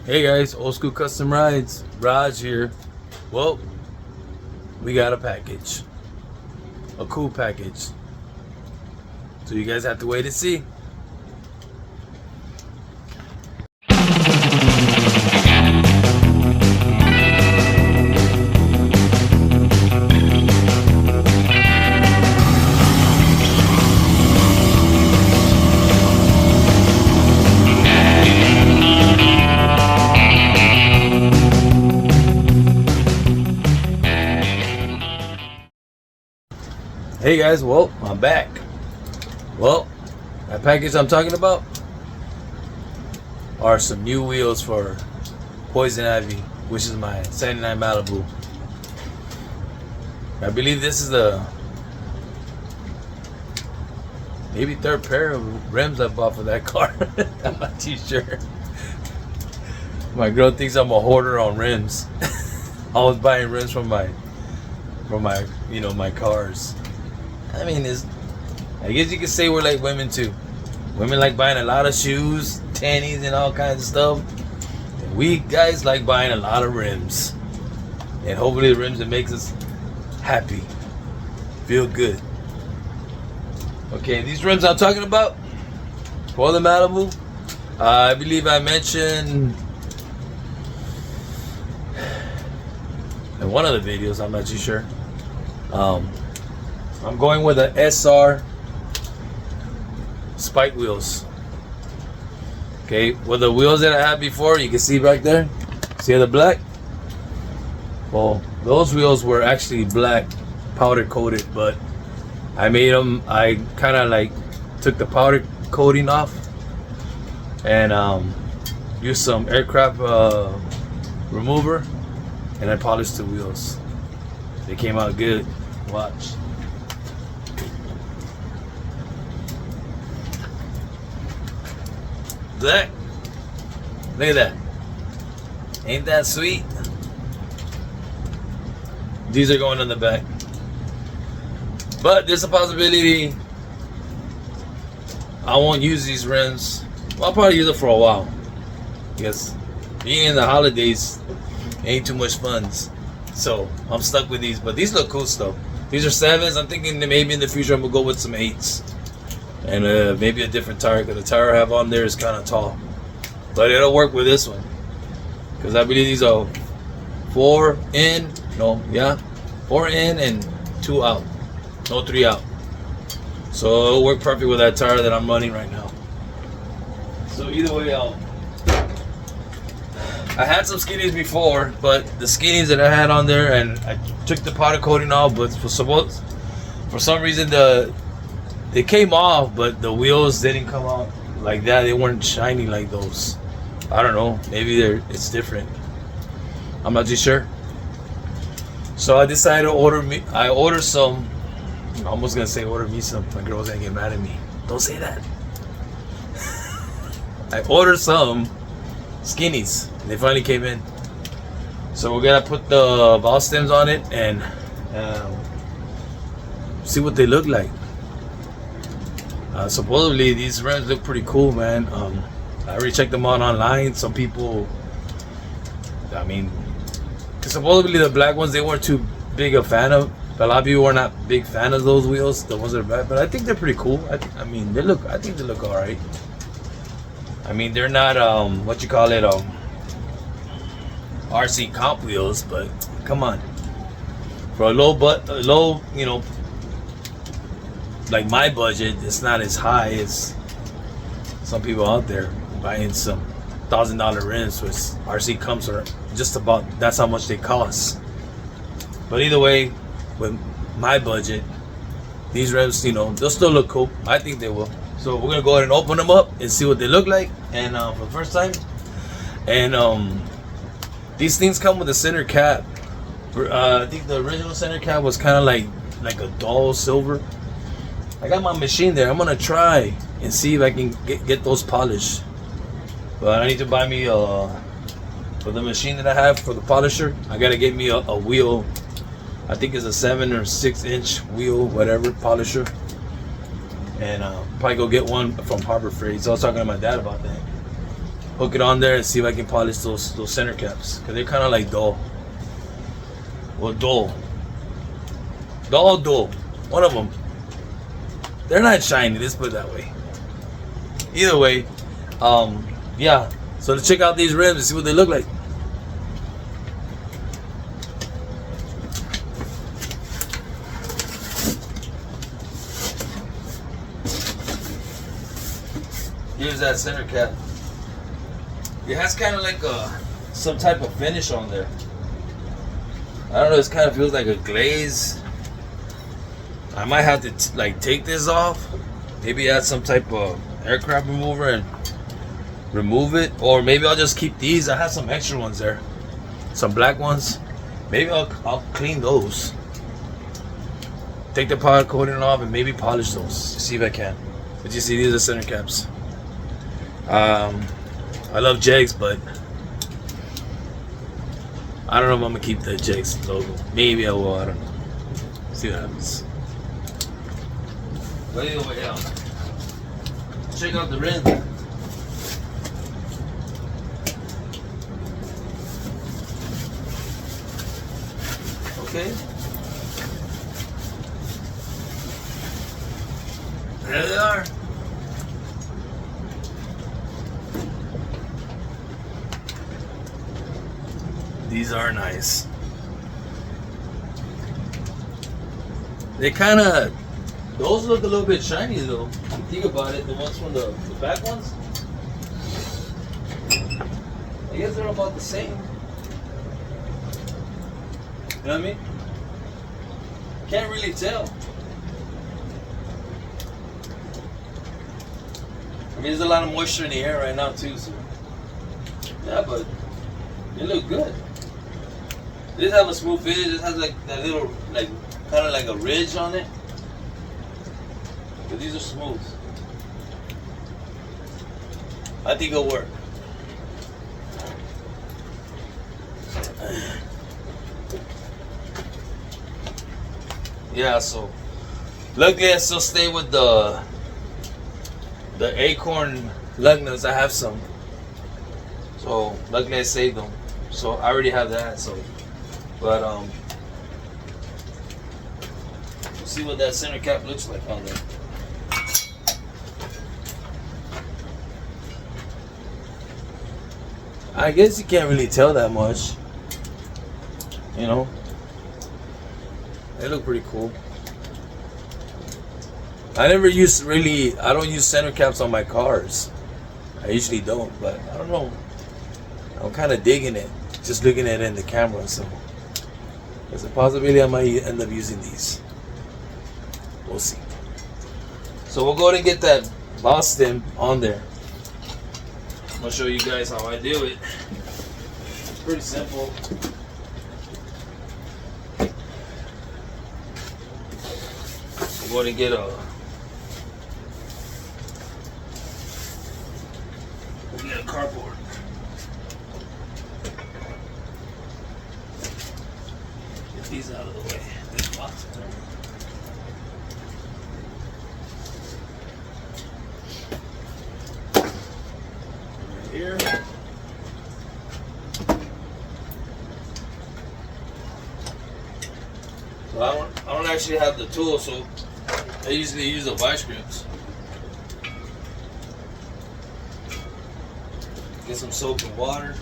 Hey guys, Old School Custom Rides, Raj here. Well, we got a package, a cool package. So you guys have to wait and see. Hey guys, well, I'm back. Well, that package I'm talking about are some new wheels for Poison Ivy, which is my 79 Malibu. I believe this is the maybe third pair of rims I bought for that car. I'm not too sure. My girl thinks I'm a hoarder on rims. I was buying rims from my my cars. I mean, I guess you could say we're like women too. Women like buying a lot of shoes, tannies, and all kinds of stuff. And we guys like buying a lot of rims. And hopefully the rims that makes us happy, feel good. Okay, these rims I'm talking about for the Malibu, I believe I mentioned in one of the videos, I'm not too sure. I'm going with a SR spike wheels. Okay, with the wheels that I had before, you can see back there. See the black? Well, those wheels were actually black, powder coated, but I made them. I kind of like took the powder coating off and used some aircraft remover, and I polished the wheels. They came out good. Watch. Look at that. Ain't that sweet? These are going on the back. But there's a possibility I won't use these rims. Well, I'll probably use it for a while. Because being in the holidays ain't too much fun. So I'm stuck with these. But these look cool still. These are 7s. I'm thinking that maybe in the future I'm going to go with some 8s. And maybe a different tire, because the tire I have on there is kind of tall. But it'll work with this one, because I believe these are 4 in and 2 out. No, 3 out. So it'll work perfect with that tire that I'm running right now. So either way, I had some skinnies before, but the skinnies that I had on there, and I took the powder coating off, but for some reason they came off, but the wheels didn't come out like that. They weren't shiny like those. I don't know. Maybe it's different. I'm not too sure. So I decided to order some. I'm almost gonna say order me some. My girl's gonna get mad at me. Don't say that. I ordered some skinnies. And they finally came in. So we're gonna put the valve stems on it and see what they look like. Supposedly these rims look pretty cool, man. I already checked them out online. Some people, I mean, cause supposedly the black ones, they weren't too big a fan of. A lot of people were not big fan of those wheels, the ones that are black. But I think they're pretty cool. I think they look all right. I mean, they're not RC comp wheels, but come on, for a low, like my budget, it's not as high as some people out there buying some $1,000 rims, which RC comps are just about, that's how much they cost. But either way, with my budget, these rims, they'll still look cool. I think they will. So we're gonna go ahead and open them up and see what they look like, and for the first time. And these things come with a center cap. I think the original center cap was kind of like a dull silver. I got my machine there. I'm gonna try and see if I can get those polished. But I need to buy me for the machine that I have for the polisher. I gotta get me a wheel. I think it's a 7 or 6 inch wheel, whatever, polisher. And probably go get one from Harbor Freight. So I was talking to my dad about that. hook it on there and see if I can polish those center caps, because they're kind of like dull. Well, dull. One of them. They're not shiny, let's put it that way. Either way, yeah. So let's check out these rims and see what they look like. Here's that center cap. It has kind of like some type of finish on there. I don't know, it kind of feels like a glaze. I might have to like take this off, maybe add some type of aircraft remover and remove it, or maybe I'll just keep these. I have some extra ones there, some black ones. Maybe I'll clean those, take the powder coating off, and maybe polish those. See if I can. But you see, these are center caps. I love Jegs, but I don't know if I'm gonna keep the Jegs logo. Maybe I will. I don't know. See what happens. But anyway, check out the rim. Okay. There they are. These are nice. They kind of, those look a little bit shiny though. Think about it, the ones from the back ones. I guess they're about the same. You know what I mean? Can't really tell. I mean, there's a lot of moisture in the air right now too, so yeah, but they look good. This have a smooth finish. This has like that little, like, kind of like a ridge on it. But these are smooth. I think it'll work. Yeah, so luckily I still stay with the Acorn lug nuts. I have some. So luckily I saved them. So I already have that, so. But we'll see what that center cap looks like on there. I guess you can't really tell that much. You know, they look pretty cool. I don't use center caps on my cars. I usually don't, but I don't know. I'm kind of digging it, just looking at it in the camera, so. There's a possibility I might end up using these. We'll see. So we'll go ahead and get that boss stem on there. I'm gonna show you guys how I do it. It's pretty simple. I'm going to get a cardboard. These out of the way. This box. Right here. So I don't actually have the tool, so I usually use the vice grips. Get some soap and water.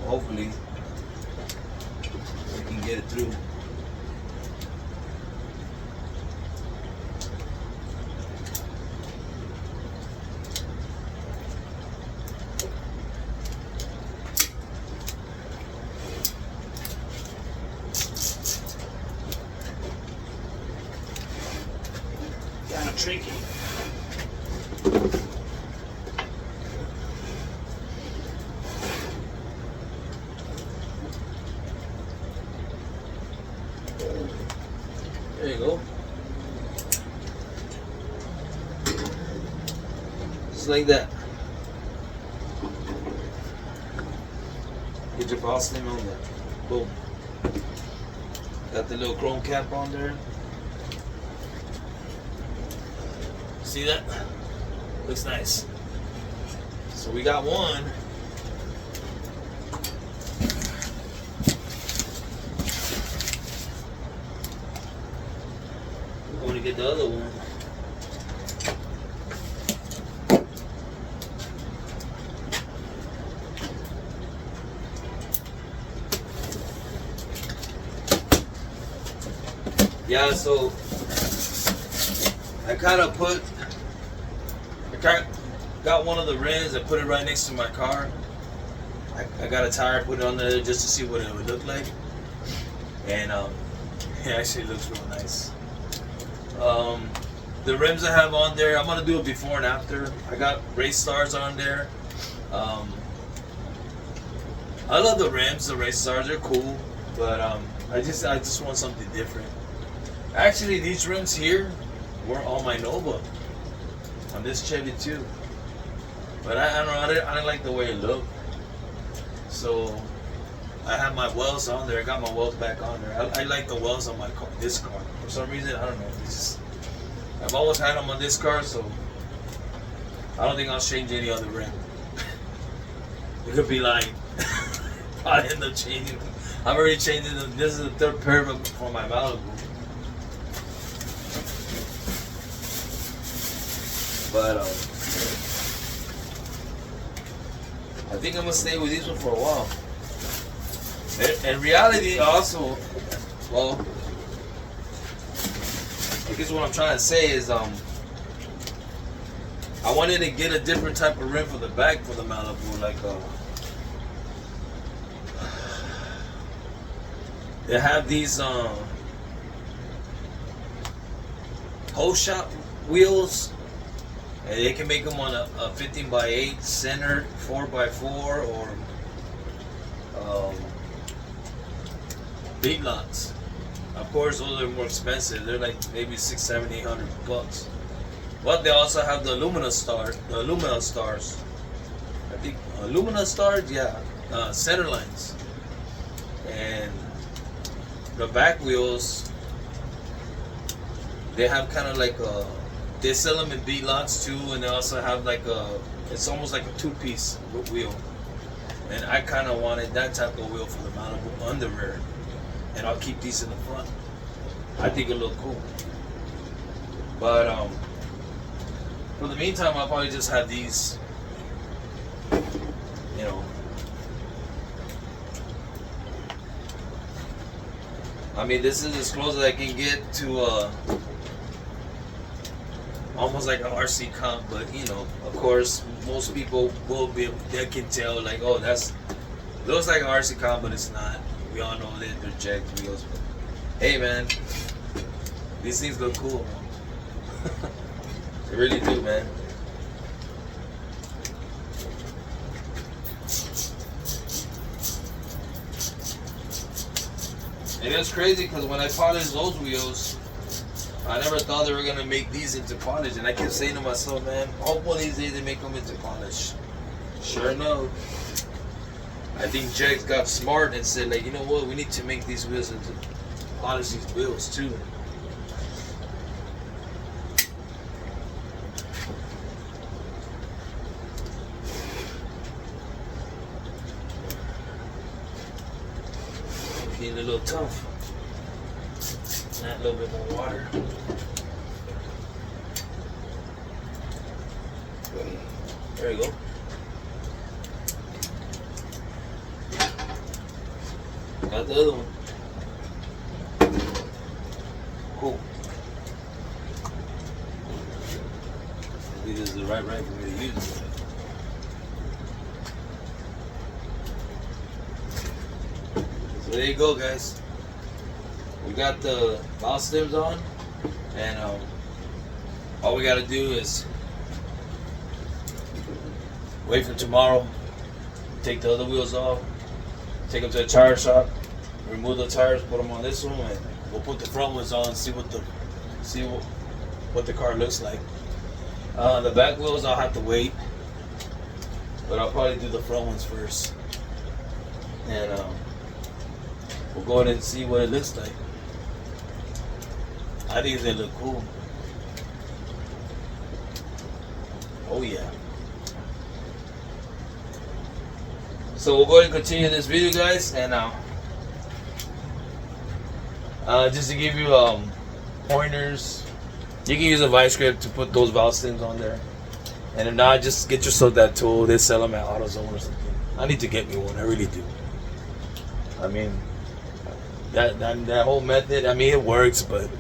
Hopefully we can get it through. Kind of tricky. There you go. Just like that. Get your boss name on there. Boom. Got the little chrome cap on there. See that? Looks nice. So we got one. We're going to get the other one. Yeah, so I got one of the rims and put it right next to my car. I got a tire, put it on there just to see what it would look like, and it actually looks real nice. The rims I have on there, I'm gonna do a before and after. I got race stars on there. I love the rims, the race stars, they're cool, but I just want something different. Actually, these rims here were on my Nova, on this Chevy too. But I don't know, I didn't like the way it looked. So I have my wells on there. I got my wells back on there. I like the wells on my car, this car. For some reason, I don't know. It's just, I've always had them on this car, so I don't think I'll change any other rim. It could be lying. I end up changing. I'm already changing them. This is the third pair for my Malibu. But I think I'm gonna stay with this one for a while. In reality, also, well, I guess what I'm trying to say is, I wanted to get a different type of rim for the back for the Malibu, like they have these whole shot wheels. And they can make them on a 15x8 centered 4x4 or beat lots. Of course, those are more expensive. They're like maybe $600, $700, $800. But they also have the Lumina stars. I think Lumina stars, yeah, center lines. And the back wheels, they have kind of like a. They sell them in beat lots too, and they also have like it's almost like a two-piece wheel. And I kind of wanted that type of wheel for the Malibu on the rear. And I'll keep these in the front. I think it look cool. But for the meantime, I'll probably just have these, you know. I mean, this is as close as I can get to almost like an RC comp, but you know, of course, most people will be, they can tell like, oh, that's looks like an RC comp, but it's not. We all know that they're jacked wheels. But hey, man, these things look cool. They really do, man. And it's crazy because when I polished those wheels, I never thought they were gonna make these into polish, and I kept saying to myself, man, hope one of these days they make them into polish. Sure enough, I think Jags got smart and said, like, you know what, we need to make these wheels into polish these wheels too. Getting a little tough. Add a little bit more water. There you go. Got the other one. Cool. I think this is the right for me to use it. So there you go, guys. We got the valve stems on, and all we got to do is wait for tomorrow, take the other wheels off, take them to the tire shop, remove the tires, put them on this one, and we'll put the front ones on and see what the car looks like. The back wheels I'll have to wait, but I'll probably do the front ones first, and we'll go ahead and see what it looks like. I think they look cool. Oh yeah. So we'll go ahead and continue this video, guys, and just to give you pointers, you can use a vice grip to put those valve stems on there, and if not, just get yourself that tool. They sell them at AutoZone or something. I need to get me one. I really do. I mean, that whole method. I mean, it works, but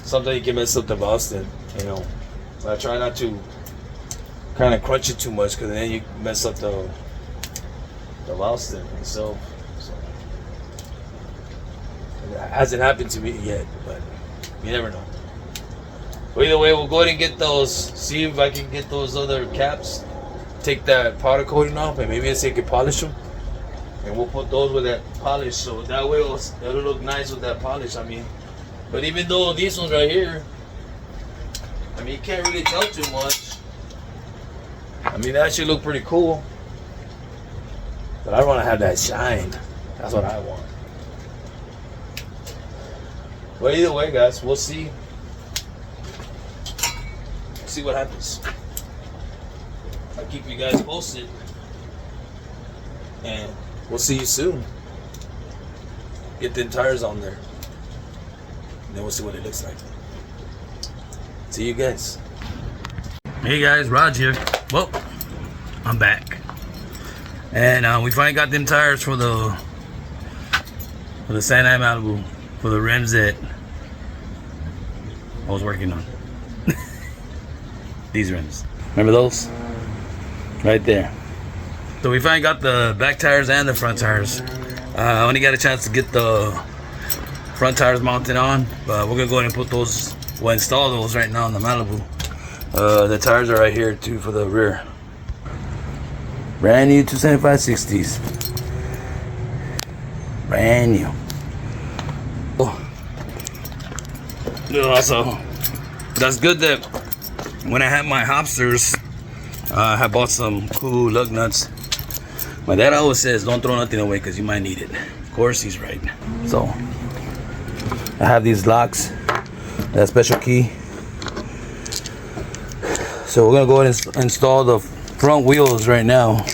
sometimes you can mess up the valve stem. You know, but I try not to kind of crunch it too much, because then you mess up the valve stem itself. So it hasn't happened to me yet, but you never know. But either way, we'll go ahead and get those. See if I can get those other caps. Take that powder coating off, and maybe I can polish them. And we'll put those with that polish, so that way it'll look nice with that polish. I mean, but even though these ones right here, I mean, you can't really tell too much. I mean, that should look pretty cool. But I want to have that shine. That's what I want. But either way, guys, we'll see. See what happens. I'll keep you guys posted. And we'll see you soon. Get the tires on there. And then we'll see what it looks like. See you guys. Hey guys, Raj here. Well, I'm back. And we finally got them tires for the Sinai Malibu, for the rims that I was working on. These rims. Remember those? Right there. So we finally got the back tires and the front tires. I only got a chance to get the front tires mounted on, but we're gonna go ahead and put those, we'll install those right now on the Malibu. The tires are right here too for the rear. Brand new 275/60s. Brand new. So that's good that when I had my hopsters, I had bought some cool lug nuts. My dad always says don't throw nothing away because you might need it. Of course he's right. So I have these locks, that special key. So we're gonna go ahead and install the front wheels right now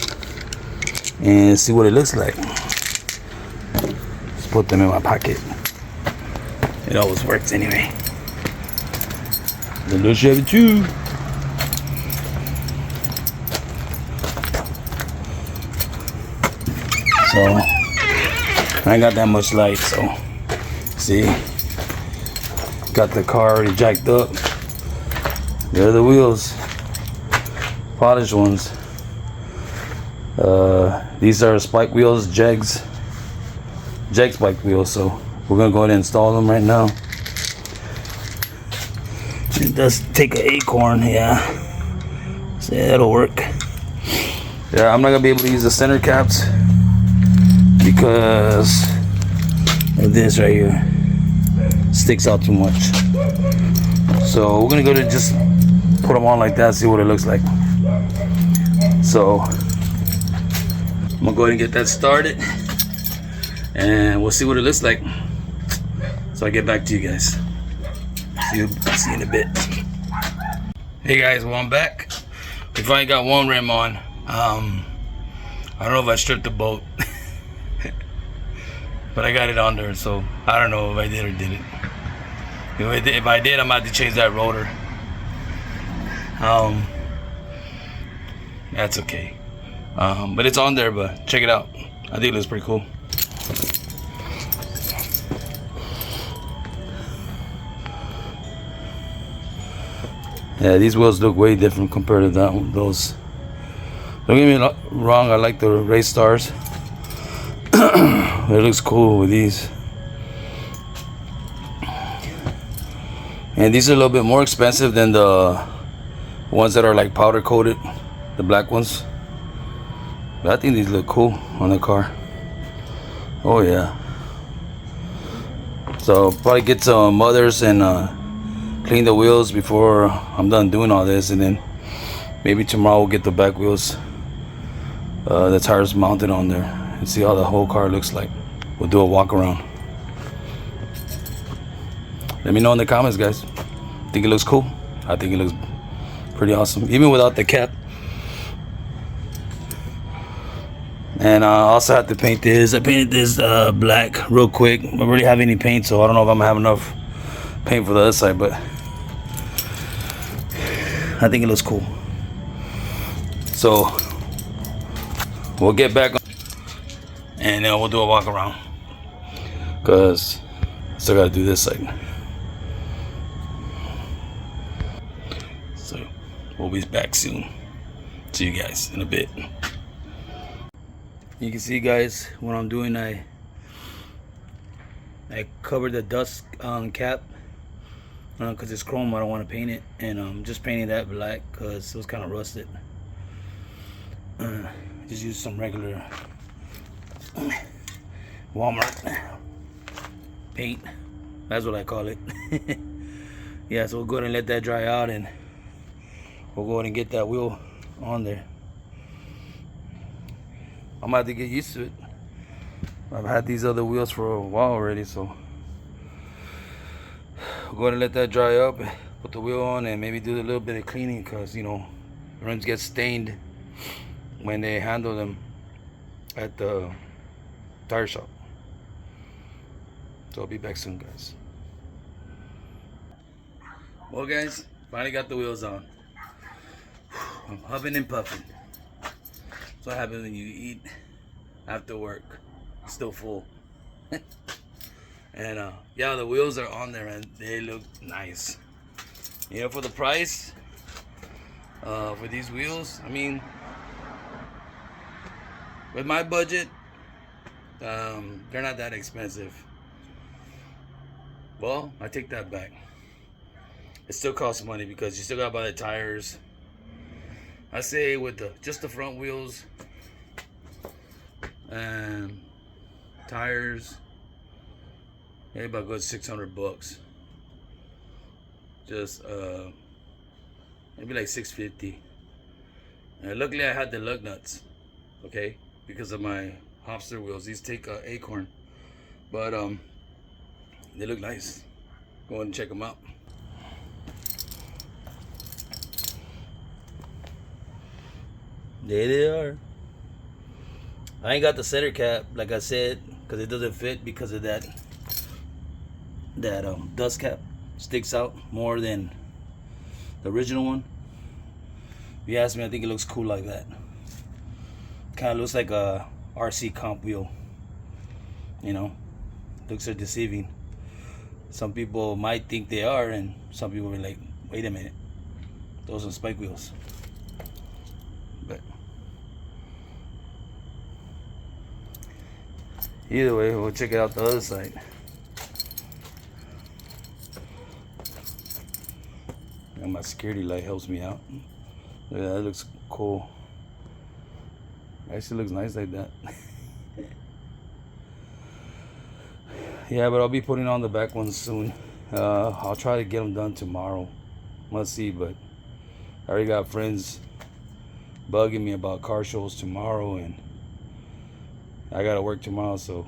and see what it looks like. Just put them in my pocket. It always works anyway. The little Chevy too. So I ain't got that much light, so see, got the car already jacked up. There are the wheels, polished ones. These are spike wheels, Jag spike wheels. So we're gonna go ahead and install them right now. It does take an acorn, yeah. So yeah, that'll work. Yeah, I'm not gonna be able to use the center caps because of this right here. Sticks out too much. So we're gonna go to just put them on like that, see what it looks like. So I'm gonna go ahead and get that started, and we'll see what it looks like. So I get back to you guys. See you in a bit. Hey guys, well I'm back. We finally got one rim on. I don't know if I stripped the boat, but I got it on there. So I don't know if I did or didn't. If I did, I'm about to change that rotor. That's okay. But it's on there. But check it out. I think it looks pretty cool. Yeah, these wheels look way different compared to that one, those. Don't get me wrong, I like the race stars. It looks cool with these. And these are a little bit more expensive than the ones that are like powder coated, the black ones. But I think these look cool on the car. Oh yeah. So probably get some mothers and clean the wheels before I'm done doing all this, and then maybe tomorrow we'll get the back wheels, the tires mounted on there, and see how the whole car looks like. We'll do a walk around. Let me know in the comments, guys. Think it looks cool? I think it looks pretty awesome, even without the cap. And I also have to paint this. I painted this black real quick. I don't really have any paint, so I don't know if I'm gonna have enough paint for the other side, but I think it looks cool. So we'll get back on and then we'll do a walk around, because I still gotta do this side. So we'll be back soon. See you guys in a bit. You can see, guys, what I'm doing, I covered the dust cap because it's chrome. I don't want to paint it, and I'm just painting that black because it was kind of rusted. Just use some regular Walmart paint, that's what I call it. Yeah, so we'll go ahead and let that dry out, and we'll go ahead and get that wheel on there. I'm about to get used to it. I've had these other wheels for a while already, so we'll go ahead and let that dry up, put the wheel on, and maybe do a little bit of cleaning, because you know, rims get stained when they handle them at the tire shop. So I'll be back soon, guys. Well, guys, finally got the wheels on. I'm huffing and puffing. That's what happens when you eat after work. It's still full. And yeah, the wheels are on there and they look nice. You know, for the price for these wheels, I mean, with my budget, they're not that expensive. Well, I take that back. It still costs money because you still gotta buy the tires. I say with just the front wheels and tires, maybe about a good $600. Just maybe like $650. And luckily I had the lug nuts, okay, because of my Hopster wheels. These take Acorn, but they look nice. Go ahead and check them out. There they are. I ain't got the center cap, like I said, because it doesn't fit because of that dust cap sticks out more than the original one. If you ask me, I think it looks cool like that. Kind of looks like a RC comp wheel. You know, looks are deceiving. Some people might think they are, and some people are like, wait a minute, those are spike wheels. But either way, we'll check out the other side. And my security light helps me out. Look at that, looks cool. Actually looks nice like that. Yeah, but I'll be putting on the back ones soon. I'll try to get them done tomorrow. Let's see, but I already got friends bugging me about car shows tomorrow, and I gotta work tomorrow, so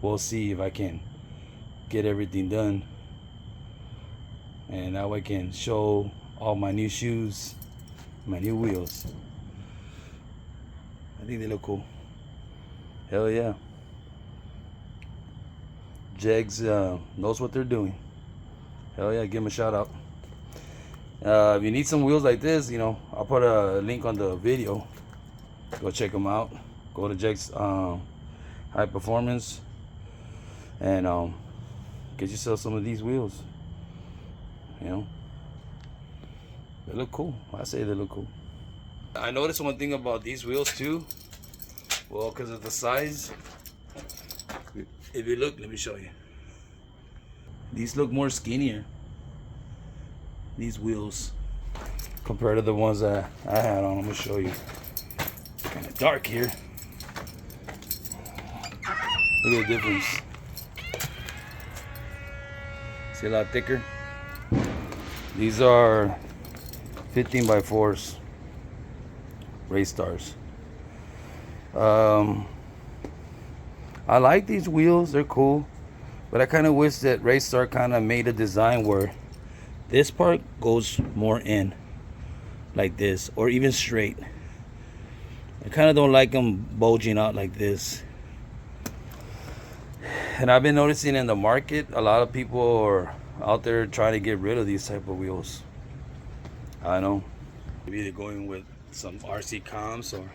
we'll see if I can get everything done, and now I can show all my new shoes, my new wheels. I think they look cool. Hell yeah. Jegs knows what they're doing. Hell yeah, give them a shout out. If you need some wheels like this, you know, I'll put a link on the video. Go check them out. Go to Jegs High Performance and get yourself some of these wheels. You know, they look cool. I say they look cool. I noticed one thing about these wheels too. Well, because of the size. If you look, let me show you. These look more skinnier. These wheels compared to the ones that I had on. I'm gonna show you. It's kind of dark here. Look at the difference. See, a lot thicker. These are 15x4s, race stars. I like these wheels, they're cool. But I kind of wish that Raystar kind of made a design where this part goes more in like this, or even straight. I kind of don't like them bulging out like this. And I've been noticing in the market, a lot of people are out there trying to get rid of these type of wheels. I know. Maybe they're going with some RC comps or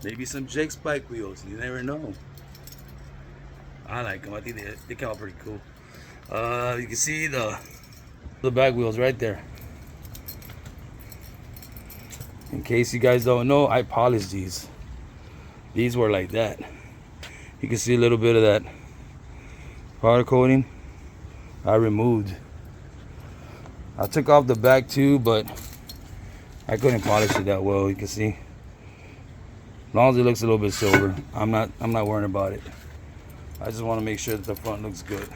maybe some Jake Spike wheels. You never know. I like them. I think they come out pretty cool. You can see the back wheels right there. In case you guys don't know, I polished these. These were like that. You can see a little bit of that powder coating I removed. I took off the back too, but I couldn't polish it that well. You can see, as long as it looks a little bit silver, I'm not worrying about it. I just want to make sure that the front looks good.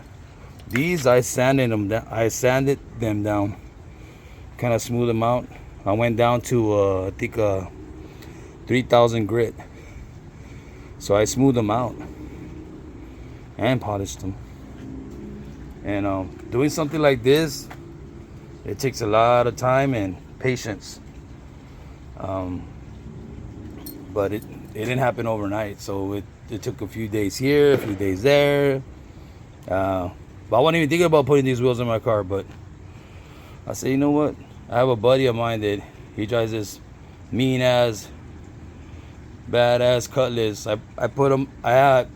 These I sanded them down, kind of smooth them out. I went down to I think 3000 grit, so I smoothed them out and polished them. And doing something like this, it takes a lot of time and patience. But it didn't happen overnight, so it took a few days here, a few days there. But I wasn't even thinking about putting these wheels in my car, but I said, you know what? I have a buddy of mine that he drives this mean ass, badass Cutlass. I had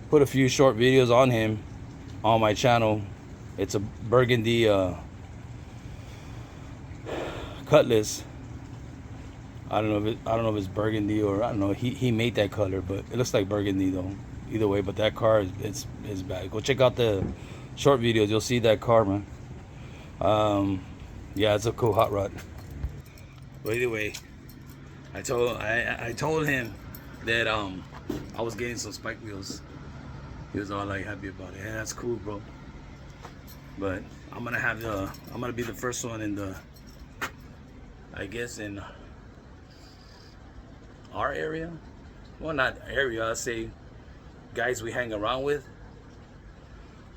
put a few short videos on him on my channel. It's a burgundy Cutlass. I don't know if it's burgundy, or I don't know. He made that color, but it looks like burgundy though. Either way, but that car is bad. Go check out the short videos. You'll see that car, man. Yeah, it's a cool hot rod. But either way, I told him that I was getting some spike wheels. He was all like happy about it. Yeah, that's cool, bro. But I'm gonna be the first one in the, I guess, in our area. Well, not area, I'll say guys we hang around with.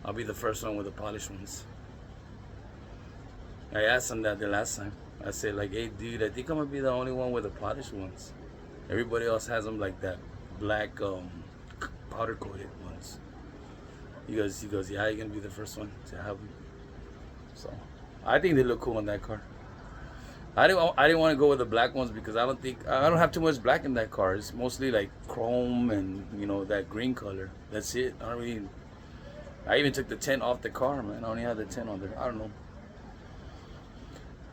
I'll be the first one with the polished ones. I asked him that the last time. I said, like, hey dude, I think I'm gonna be the only one with the polished ones. Everybody else has them like that black powder coated ones. He goes, yeah, you're gonna be the first one to have them. So I think they look cool on that car. I didn't want to go with the black ones because I don't have too much black in that car. It's mostly like chrome and, you know, that green color. That's it. I even took the tint off the car, man. I only had the tint on there. I don't know.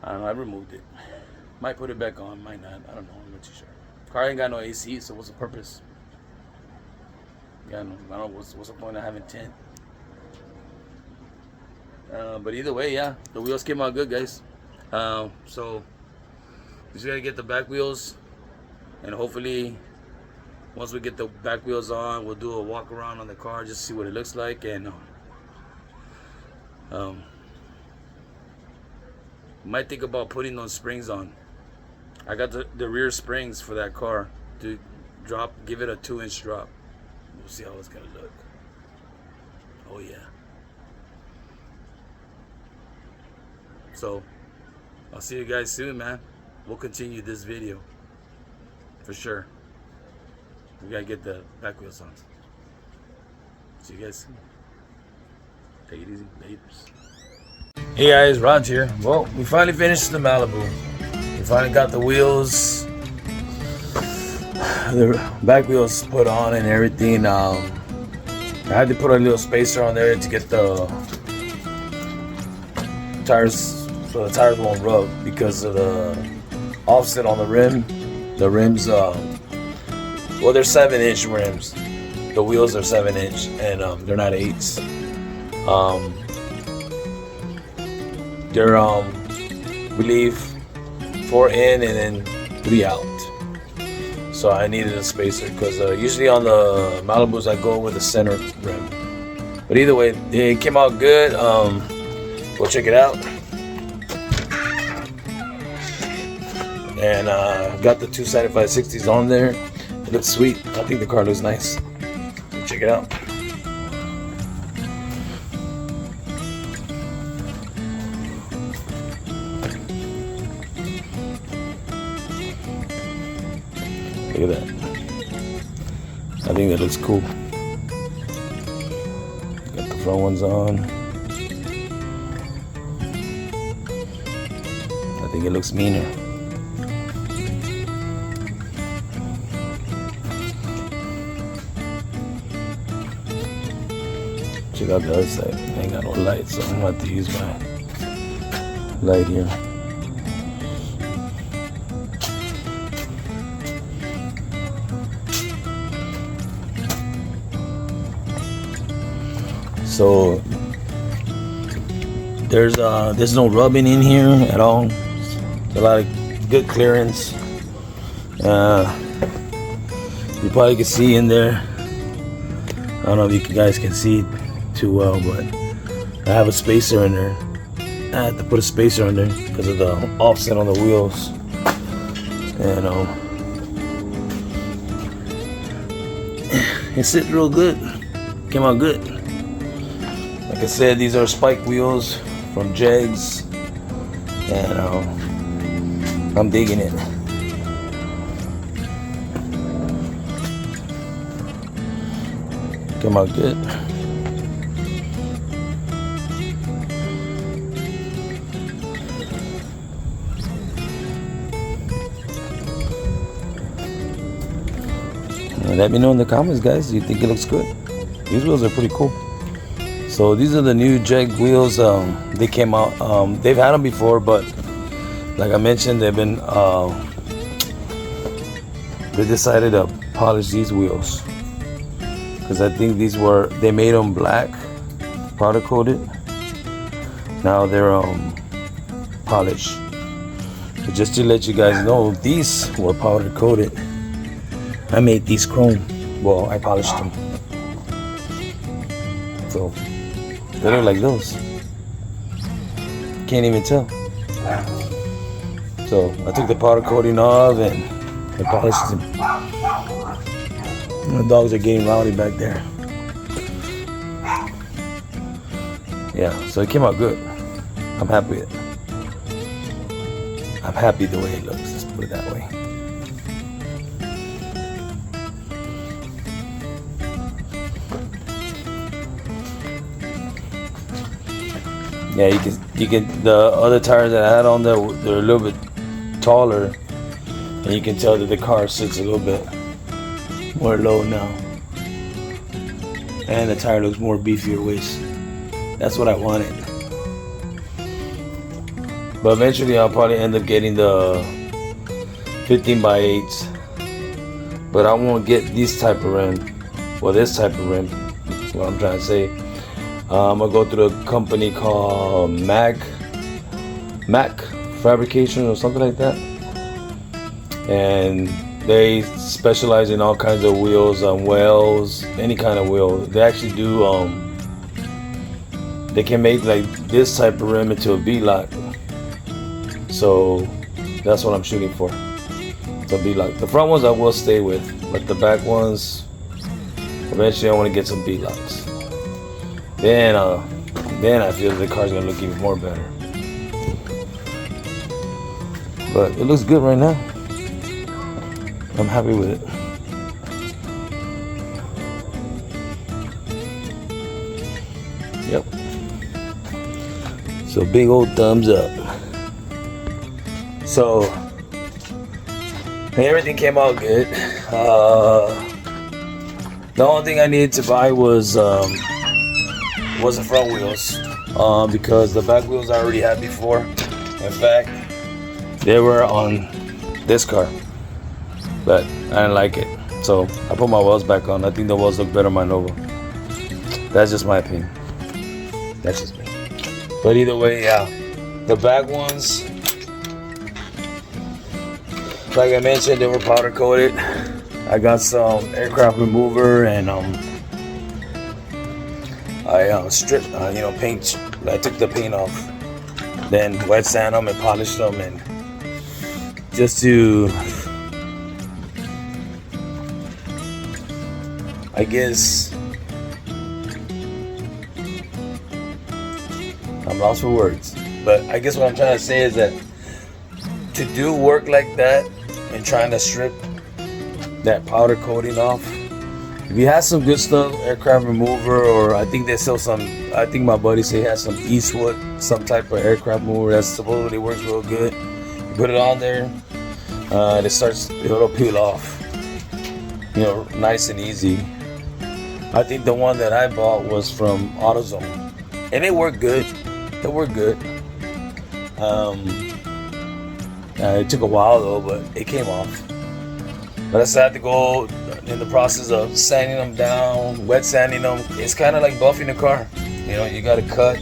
I removed it. Might put it back on, might not. I don't know. I'm not too sure. Car ain't got no AC, so what's the purpose? Yeah, I don't know. What's the point of having tint? But either way, yeah, the wheels came out good, guys. So we just gotta get the back wheels, and hopefully once we get the back wheels on, we'll do a walk around on the car just to see what it looks like. And might think about putting those springs on. I got the rear springs for that car to give it a 2-inch drop. We'll see how it's gonna look. Oh yeah. So I'll see you guys soon, man. We'll continue this video for sure. We gotta get the back wheels on. See you guys soon. Take it easy. Laters. Hey guys, Raj here. Well, we finally finished the Malibu. We finally got the wheels, the back wheels put on and everything. I had to put a little spacer on there to get the tires, so the tires won't rub because of the offset on the rim. The rims, well, they're 7-inch rims. The wheels are 7-inch, and they're not 8s. They're we leave 4 in and then 3 out. So I needed a spacer because usually on the Malibus I go with the center rim. But either way, it came out good. Go check it out. And got the 275/60s on there. It looks sweet. I think the car looks nice. Check it out. Look at that. I think that looks cool. Got the front ones on. I think it looks meaner. Check out the other side. I ain't got no light, so I'm gonna have to use my light here. So there's no rubbing in here at all. It's a lot of good clearance. You probably can see in there. I don't know if you guys can see it too well, but I have a spacer in there. I had to put a spacer in there because of the offset on the wheels. And it sit real good. Came out good. Like I said, these are spike wheels from Jegs, and I'm digging it. Came out good. Let me know in the comments, guys. Do you think it looks good? These wheels are pretty cool. So these are the new Jag wheels. They came out. They've had them before, but like I mentioned, they've been. They decided to polish these wheels because I think they made them black, powder coated. Now they're polished. But just to let you guys know, these were powder coated. I made these chrome. Well, I polished them. So they look like those. Can't even tell. So I took the powder coating off and I polished them. The dogs are getting rowdy back there. Yeah, so it came out good. I'm happy with it. I'm happy the way it looks. Let's put it that way. Yeah, you can. The other tires that I had on there, they're a little bit taller, and you can tell that the car sits a little bit more low now, and the tire looks more beefier waist. That's what I wanted. But eventually, I'll probably end up getting the 15x8s. But I won't get this type of rim. Well, this type of rim. That's what I'm trying to say. I'm gonna go through a company called Mac Fabrication or something like that, and they specialize in all kinds of wheels, wells, any kind of wheel. They actually do. They can make like this type of rim into a V-lock. So that's what I'm shooting for. So V-lock. The front ones I will stay with, but the back ones, eventually I want to get some V-locks. Then I feel the car's gonna look even more better. But it looks good right now. I'm happy with it. Yep. So big old thumbs up. So everything came out good. The only thing I needed to buy was the front wheels, because the back wheels I already had before. In fact, they were on this car, but I didn't like it, so I put my wheels back on. I think the wheels look better on my Nova. That's just my opinion. That's just me. But either way, yeah, the back ones, like I mentioned, they were powder coated. I got some aircraft remover and I stripped, paint. I took the paint off, then wet sand them and polished them, and just to, I guess, I'm lost for words. But I guess what I'm trying to say is that to do work like that and trying to strip that powder coating off. If you have some good stuff, aircraft remover, or I think they sell some, I think my buddy said he has some Eastwood, some type of aircraft remover that supposedly works real good. You put it on there, it'll peel off, you know, nice and easy. I think the one that I bought was from AutoZone, and it worked good. It worked good. It took a while though, but it came off. But I still had to go in the process of sanding them down, wet sanding them. It's kind of like buffing a car. You know, you got to cut,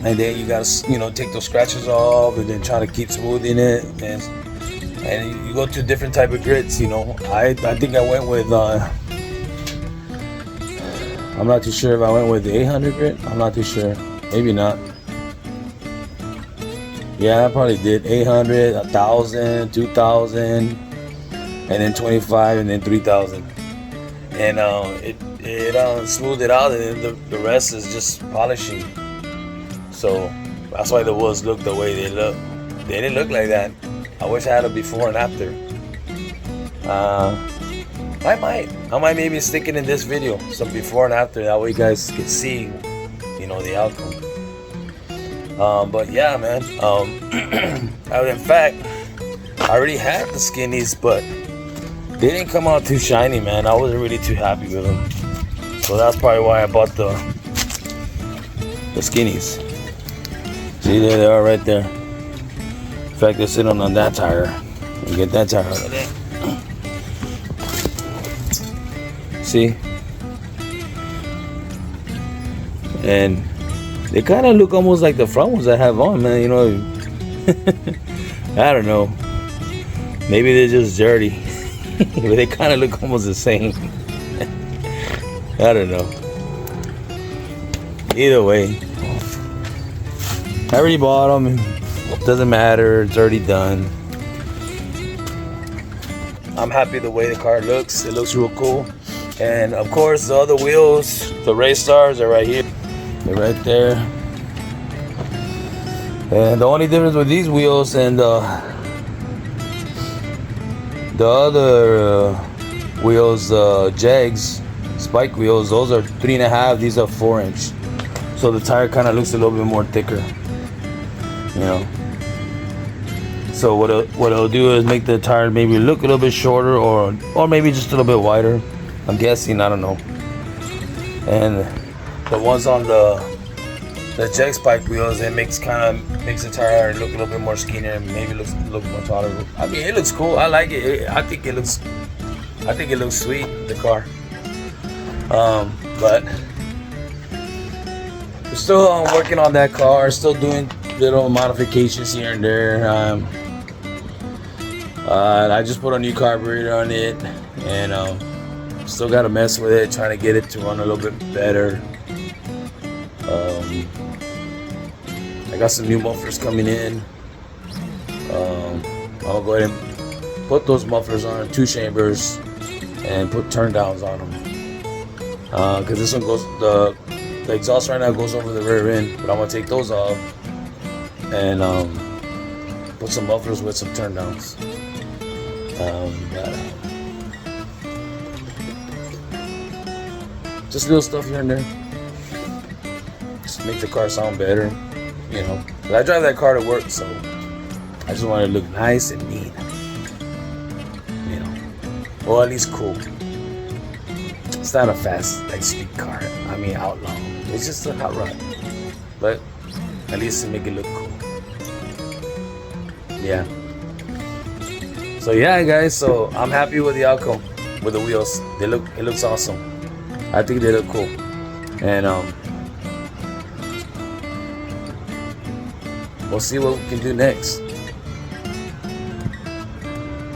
and then you got to, you know, take those scratches off, and then try to keep smoothing it. And you go to different type of grits. You know, I think I went with. I'm not too sure if I went with the 800 grit. I'm not too sure. Maybe not. Yeah, I probably did 800, 1,000, 2,000, and then 25, and then 3,000. And it smoothed it out, and then the rest is just polishing. So that's why the wheels look the way they look. They didn't look like that. I wish I had a before and after. I might maybe stick it in this video, some before and after. That way you guys can see, you know, the outcome. But yeah, man. In fact, I already had the skinnies, but they didn't come out too shiny, man. I wasn't really too happy with them. So that's probably why I bought the skinnies. See, there they are right there. In fact, they're sitting on that tire. You get that tire out of there. See? And they kind of look almost like the front ones I have on, man. You know, I don't know. Maybe they're just dirty. But they kind of look almost the same. I don't know. Either way, I already bought them. Doesn't matter. It's already done. I'm happy the way the car looks. It looks real cool. And of course, the other wheels, the race stars, are right here. They're right there. And the only difference with these wheels and the other wheels, Jags, spike wheels, those are 3.5. These are 4-inch. So the tire kind of looks a little bit more thicker. You know. So what it'll do is make the tire maybe look a little bit shorter, or maybe just a little bit wider. I'm guessing, I don't know. And the ones on the Jag spike wheels, it makes the tire look a little bit more skinnier and maybe look more taller. I mean, it looks cool. I like it. I think it looks sweet, the car. But we're still working on that car. Still doing little modifications here and there. I just put a new carburetor on it, and still got to mess with it, trying to get it to run a little bit better. I got some new mufflers coming in. I'll go ahead and put those mufflers on 2 chambers and put turn downs on them. Because this one goes, the exhaust right now goes over the rear end, but I'm gonna take those off and put some mufflers with some turn downs. Just little stuff here and there. Just make the car sound better, you know. But I drive that car to work, so I just want it to look nice and neat, you know, or at least cool. It's not a fast, like, street car. I mean, outlaw. It's just a hot rod, but at least to make it look cool. Yeah. So yeah, guys. So I'm happy with the outcome with the wheels. It looks awesome. I think they look cool, and we'll see what we can do next.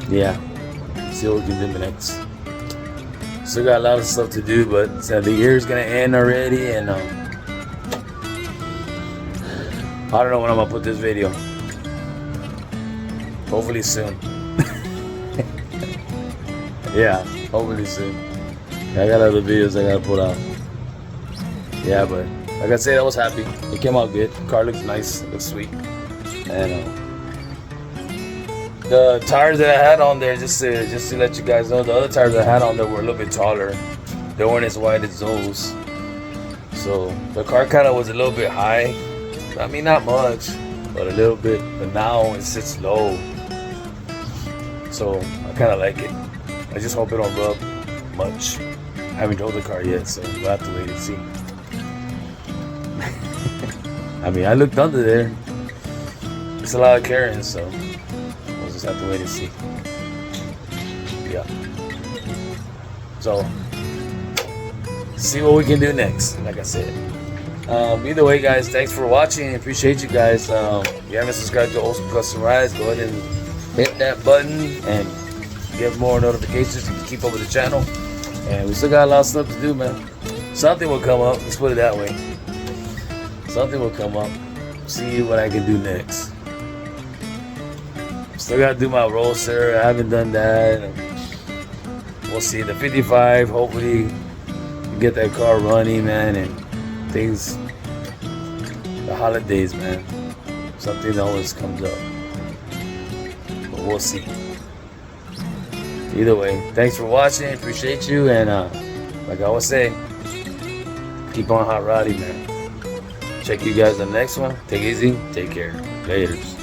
Yeah, see what we can do next. Still got a lot of stuff to do, but the year's gonna end already, and I don't know when I'm gonna put this video. Hopefully soon. Yeah, hopefully soon. I got other videos I gotta put out. Yeah, but like I said, I was happy. It came out good. The car looks nice, it looks sweet, and The tires that I had on there, just to let you guys know, the other tires I had on there were a little bit taller. They weren't as wide as those. So the car kind of was a little bit high. I mean, not much, but a little bit. But now it sits low. So I kind of like it. I just hope it don't rub much. I haven't drove the car yet, so we'll have to wait and see. I mean, I looked under there. It's a lot of carrying, so we'll just have to wait and see. Yeah. So, see what we can do next, like I said. Either way, guys, thanks for watching. Appreciate you guys. If you haven't subscribed to Awesome Custom Rides, go ahead and hit that button and get more notifications to keep up with the channel. And we still got a lot of stuff to do, man. Something will come up. Let's put it that way. Something will come up. See what I can do next. Still got to do my roadster. I haven't done that. We'll see. The 55, hopefully get that car running, man, and things. The holidays, man. Something always comes up. But we'll see. Either way, thanks for watching. Appreciate you. And like I always say, keep on hot rodding, man. Check you guys on the next one. Take it easy. Take care. Laters.